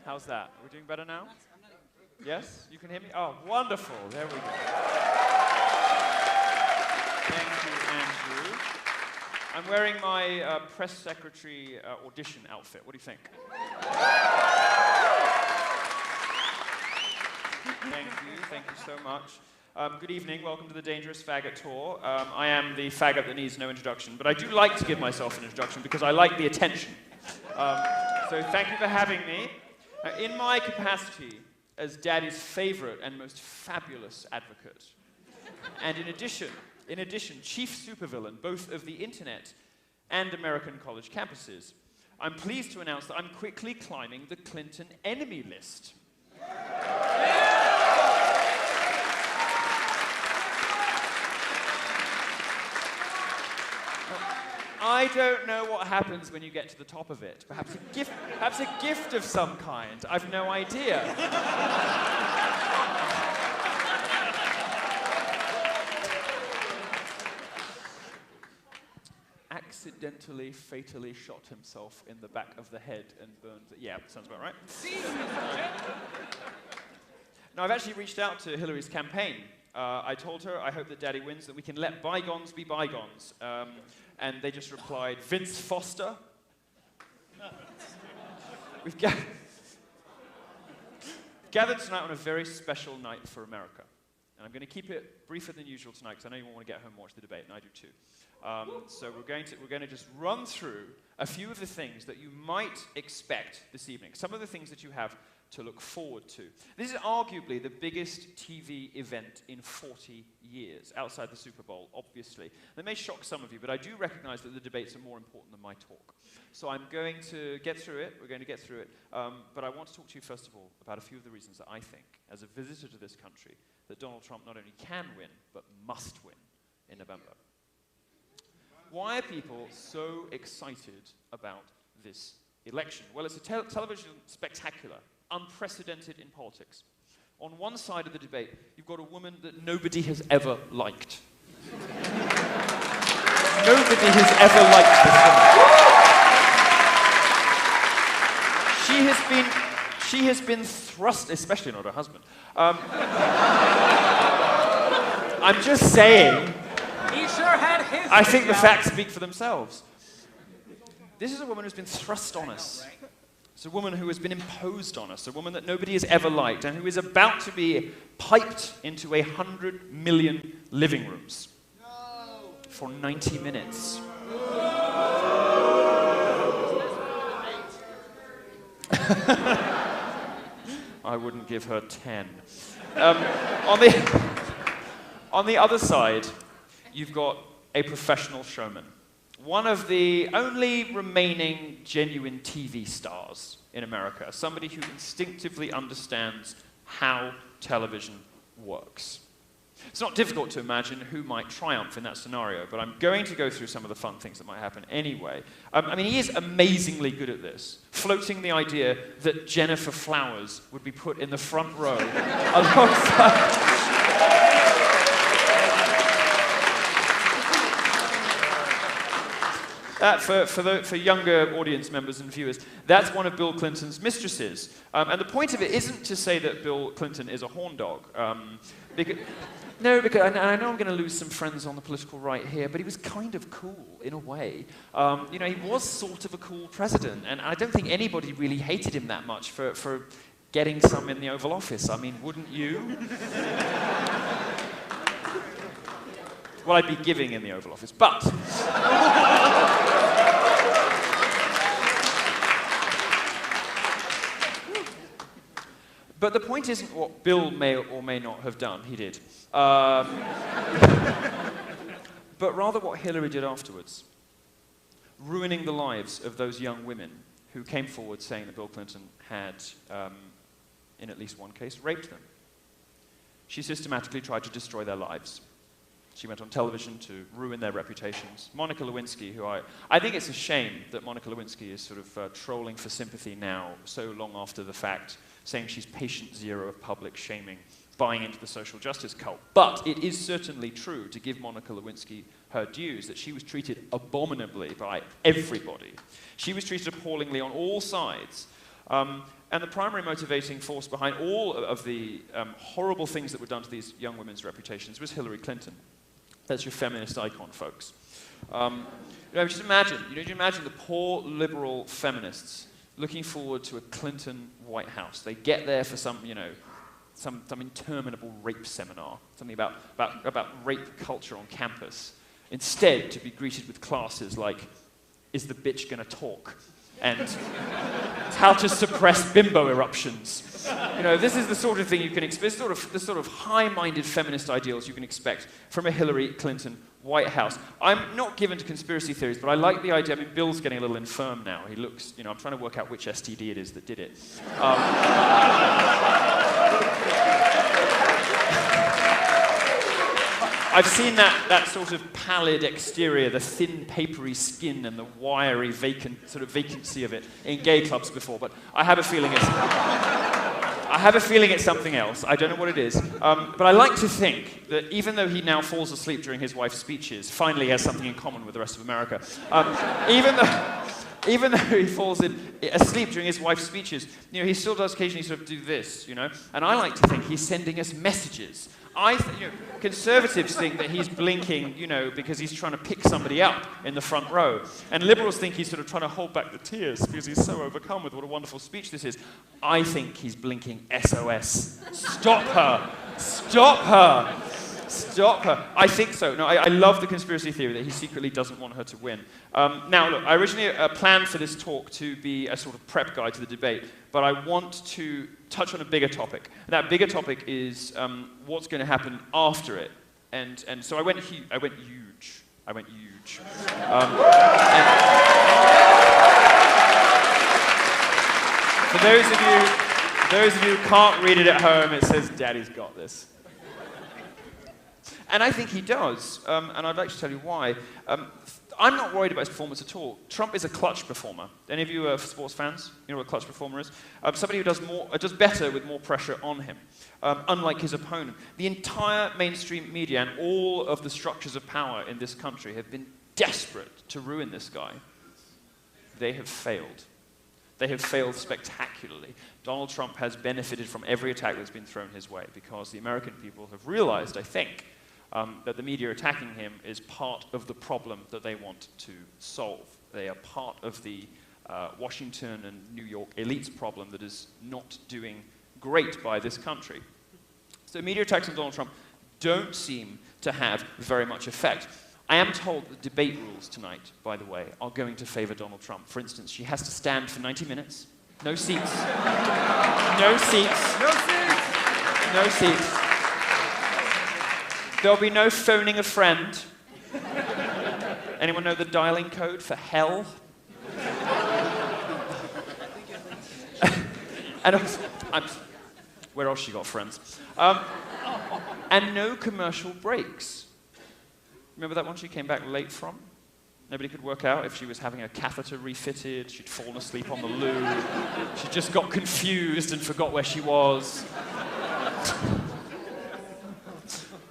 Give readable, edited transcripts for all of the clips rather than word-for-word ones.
How's that? Are we doing better now? Yes? You can hear me? Oh, wonderful. There we go. Thank you, Andrew. I'm wearing my press secretary audition outfit. What do you think? Thank you so much. Good evening, welcome to the Dangerous Faggot Tour. I am the faggot that needs no introduction, but I do like to give myself an introduction because I like the attention. So thank you for having me. In my capacity as Daddy's favorite and most fabulous advocate, and in addition, chief supervillain both of the internet and American college campuses, I'm pleased to announce that I'm quickly climbing the Clinton enemy list. I don't know what happens when you get to the top of it. Perhaps a gift of some kind. I've no idea. Accidentally, fatally shot himself in the back of the head and burned it. Yeah, sounds about right. Now, I've actually reached out to Hillary's campaign. I told her, I hope that Daddy wins, that we can let bygones be bygones. And they just replied, Vince Foster. We've gathered tonight on a very special night for America. And I'm going to keep it briefer than usual tonight, because I know you all want to get home and watch the debate, and I do too. So we're going to just run through a few of the things that you might expect this evening. Some of the things that you have to look forward to. This is arguably the biggest TV event in 40 years, outside the Super Bowl, obviously. That may shock some of you, but I do recognize that the debates are more important than my talk. So I'm going to get through it, we're going to get through it, but I want to talk to you first of all about a few of the reasons that I think, as a visitor to this country, that Donald Trump not only can win, but must win in November. Why are people so excited about this election? Well, it's a television spectacular, unprecedented in politics. On one side of the debate, you've got a woman that nobody has ever liked. Nobody has ever liked this woman. She has been thrust, especially not her husband. I'm just saying. He sure had his. I think the facts speak for themselves. This is a woman who's been thrust on us. It's a woman who has been imposed on us, a woman that nobody has ever liked, and who is about to be piped into 100 million living rooms for 90 minutes. I wouldn't give her 10. On the other side, you've got a professional showman. One of the only remaining genuine TV stars in America, somebody who instinctively understands how television works. It's not difficult to imagine who might triumph in that scenario, but I'm going to go through some of the fun things that might happen anyway. I mean, he is amazingly good at this, floating the idea that Jennifer Flowers would be put in the front row alongside... For younger audience members and viewers, that's one of Bill Clinton's mistresses. And the point of it isn't to say that Bill Clinton is a horn dog. Because I know I'm going to lose some friends on the political right here, but he was kind of cool, in a way. You know, he was sort of a cool president, and I don't think anybody really hated him that much for getting some in the Oval Office. I mean, wouldn't you? Well, I'd be giving in the Oval Office, but... But the point isn't what Bill may or may not have done. He did. But rather what Hillary did afterwards, ruining the lives of those young women who came forward saying that Bill Clinton had, in at least one case, raped them. She systematically tried to destroy their lives. She went on television to ruin their reputations. Monica Lewinsky, who I think it's a shame that Monica Lewinsky is sort of trolling for sympathy now, so long after the fact, saying she's patient zero of public shaming, buying into the social justice cult. But it is certainly true, to give Monica Lewinsky her dues, that she was treated abominably by everybody. She was treated appallingly on all sides. And the primary motivating force behind all of the horrible things that were done to these young women's reputations was Hillary Clinton. That's your feminist icon, folks. Just imagine, the poor liberal feminists looking forward to a Clinton White House. They get there for some interminable rape seminar, something about rape culture on campus. Instead, to be greeted with classes like, is the bitch gonna talk? And how to suppress bimbo eruptions. This is the sort of thing you can expect, the sort of high-minded feminist ideals you can expect from a Hillary Clinton White House. I'm not given to conspiracy theories, but I like the idea. I mean, Bill's getting a little infirm now. He looks, I'm trying to work out which STD it is that did it. I've seen that sort of pallid exterior, the thin, papery skin and the wiry, vacancy of it in gay clubs before, but I have a feeling it's something else. I don't know what it is. But I like to think that even though he now falls asleep during his wife's speeches, finally he has something in common with the rest of America. Even though he falls asleep during his wife's speeches, he still does occasionally sort of do this, And I like to think he's sending us messages. Conservatives think that he's blinking, because he's trying to pick somebody up in the front row. And liberals think he's sort of trying to hold back the tears because he's so overcome with what a wonderful speech this is. I think he's blinking SOS. Stop her! Stop her! Stop her. I think so. No, I love the conspiracy theory that he secretly doesn't want her to win. Now, look, I originally planned for this talk to be a sort of prep guide to the debate, but I want to touch on a bigger topic. And that bigger topic is what's going to happen after it. And so I went huge. For those of you who can't read it at home, it says, "Daddy's got this." And I think he does, and I'd like to tell you why. I'm not worried about his performance at all. Trump is a clutch performer. Any of you are sports fans? You know what a clutch performer is? Somebody who does better with more pressure on him, unlike his opponent. The entire mainstream media and all of the structures of power in this country have been desperate to ruin this guy. They have failed. They have failed spectacularly. Donald Trump has benefited from every attack that's been thrown his way because the American people have realized, I think, that the media attacking him is part of the problem that they want to solve. They are part of the Washington and New York elites problem that is not doing great by this country. So media attacks on Donald Trump don't seem to have very much effect. I am told the debate rules tonight, by the way, are going to favor Donald Trump. For instance, she has to stand for 90 minutes. No seats. No seats. No seats. No seats. There'll be no phoning a friend. Anyone know the dialing code for hell? And where else she got friends? And no commercial breaks. Remember that one she came back late from? Nobody could work out if she was having a catheter refitted, she'd fallen asleep on the loo, she just got confused and forgot where she was.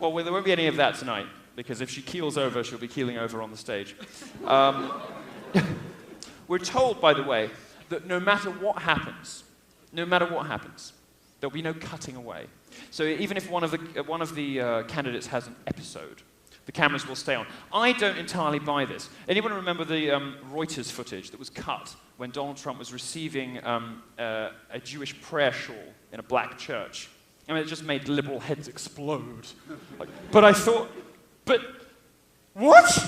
Well, there won't be any of that tonight, because if she keels over, she'll be keeling over on the stage. We're told, by the way, that no matter what happens, there'll be no cutting away. So even if one of the candidates has an episode, the cameras will stay on. I don't entirely buy this. Anyone remember the Reuters footage that was cut when Donald Trump was receiving a Jewish prayer shawl in a black church? I mean, it just made liberal heads explode. But what?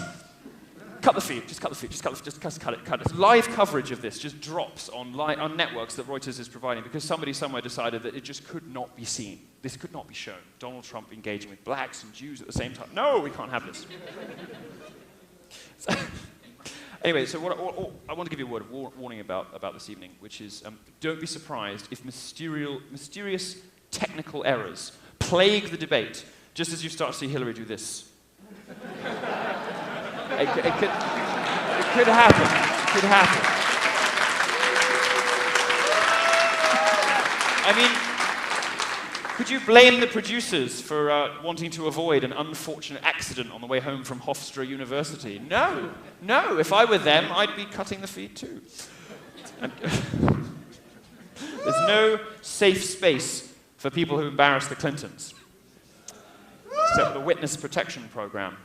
Cut the feed, just cut it. Live coverage of this just drops on networks that Reuters is providing because somebody somewhere decided that it just could not be seen. This could not be shown. Donald Trump engaging with blacks and Jews at the same time. No, we can't have this. Anyway, so I want to give you a word of warning about this evening, which is don't be surprised if mysterious technical errors plague the debate, just as you start to see Hillary do this. It could happen. It could happen. I mean, could you blame the producers for wanting to avoid an unfortunate accident on the way home from Hofstra University? No. If I were them, I'd be cutting the feed too. no safe space for people who embarrass the Clintons. Except the witness protection program.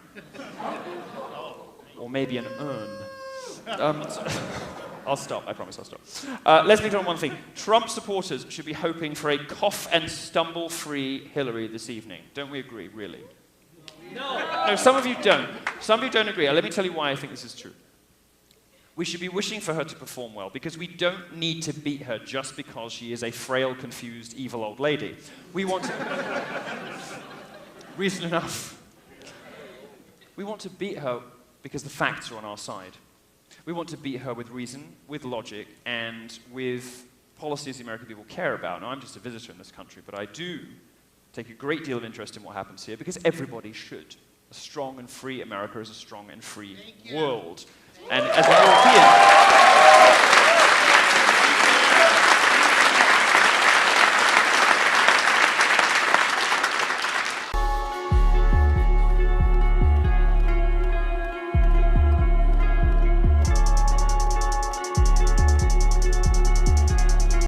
Or maybe an urn. I'll stop, I promise I'll stop. Let's make it on one thing. Trump supporters should be hoping for a cough-and-stumble-free Hillary this evening. Don't we agree, really? No, some of you don't. Some of you don't agree. Let me tell you why I think this is true. We should be wishing for her to perform well, because we don't need to beat her just because she is a frail, confused, evil old lady. We want to... Reason enough. We want to beat her because the facts are on our side. We want to beat her with reason, with logic, and with policies the American people care about. Now, I'm just a visitor in this country, but I do take a great deal of interest in what happens here, because everybody should. A strong and free America is a strong and free world. And as a European...